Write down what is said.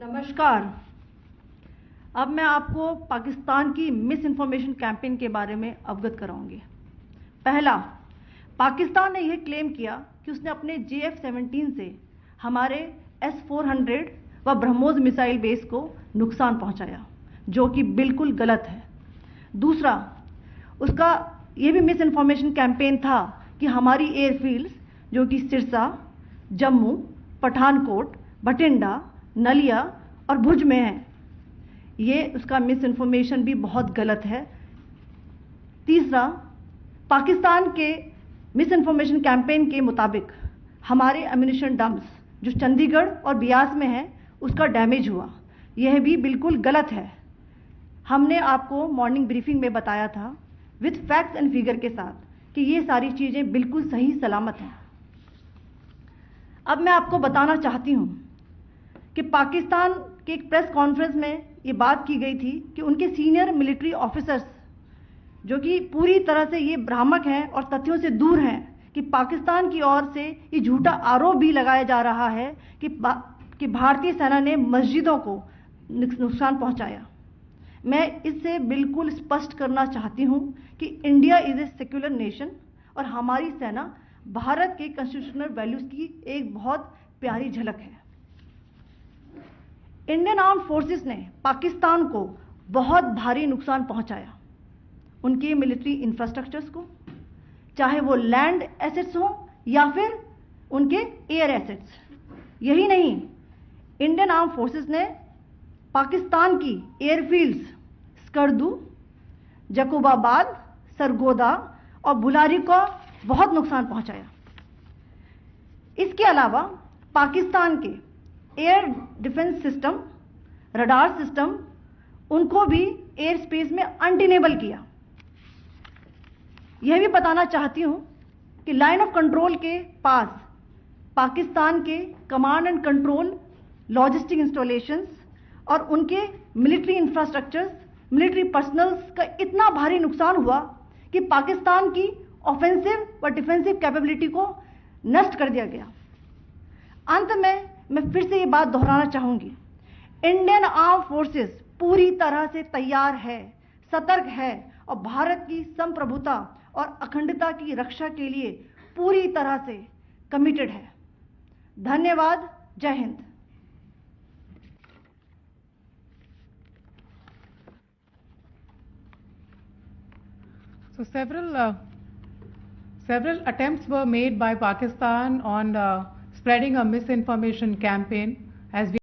नमस्कार। अब मैं आपको पाकिस्तान की मिस इन्फॉर्मेशन कैंपेन के बारे में अवगत कराऊंगी। पहला, पाकिस्तान ने यह क्लेम किया कि उसने अपने JF-17 से हमारे S-400 व ब्रह्मोस मिसाइल बेस को नुकसान पहुंचाया, जो कि बिल्कुल गलत है। दूसरा, उसका यह भी मिस इन्फॉर्मेशन कैंपेन था कि हमारी एयरफील्ड्स जो कि सिरसा, जम्मू, पठानकोट, बठिंडा, नलिया और भुज में है, ये उसका मिस इन्फॉर्मेशन भी बहुत गलत है। तीसरा, पाकिस्तान के मिस इन्फॉर्मेशन कैंपेन के मुताबिक हमारे एम्यूनिशन डंप्स जो चंडीगढ़ और बियास में है उसका डैमेज हुआ, यह भी बिल्कुल गलत है। हमने आपको मॉर्निंग ब्रीफिंग में बताया था विथ फैक्ट्स एंड फिगर के साथ कि ये सारी चीज़ें बिल्कुल सही सलामत हैं। अब मैं आपको बताना चाहती हूँ कि पाकिस्तान के एक प्रेस कॉन्फ्रेंस में ये बात की गई थी कि उनके सीनियर मिलिट्री ऑफिसर्स जो कि पूरी तरह से ये भ्रामक हैं और तथ्यों से दूर हैं कि पाकिस्तान की ओर से ये झूठा आरोप भी लगाया जा रहा है कि भारतीय सेना ने मस्जिदों को नुकसान पहुंचाया। मैं इससे बिल्कुल स्पष्ट करना चाहती हूं कि India is a secular nation और हमारी सेना भारत के कॉन्स्टिट्यूशनल वैल्यूज की एक बहुत प्यारी झलक है। इंडियन आर्म फोर्सेस ने पाकिस्तान को बहुत भारी नुकसान पहुंचाया, उनके मिलिट्री इंफ्रास्ट्रक्चर्स को, चाहे वो लैंड एसेट्स हो या फिर उनके एयर एसेट्स। यही नहीं, इंडियन आर्म फोर्सेस ने पाकिस्तान की एयरफील्ड्स स्कर्दू, जकोबाबाद, सरगोदा और बुलारी को बहुत नुकसान पहुंचाया। इसके अलावा पाकिस्तान के air defence system, radar system, उनको भी एयर स्पेस में अनटेनेबल किया। यह भी बताना चाहती हूं कि लाइन ऑफ कंट्रोल के पास पाकिस्तान के command and control logistic installations और उनके मिलिट्री इंफ्रास्ट्रक्चर्स, मिलिट्री पर्सनल्स का इतना भारी नुकसान हुआ कि पाकिस्तान की ऑफेंसिव व डिफेंसिव कैपेबिलिटी को नष्ट कर दिया गया। अंत में मैं फिर से ये बात दोहराना चाहूंगी, इंडियन आर्म फोर्सेस पूरी तरह से तैयार है, सतर्क है और भारत की संप्रभुता और अखंडता की रक्षा के लिए पूरी तरह से कमिटेड है। धन्यवाद। जय Hind. So several attempts were made by Pakistan on spreading a misinformation campaign, as we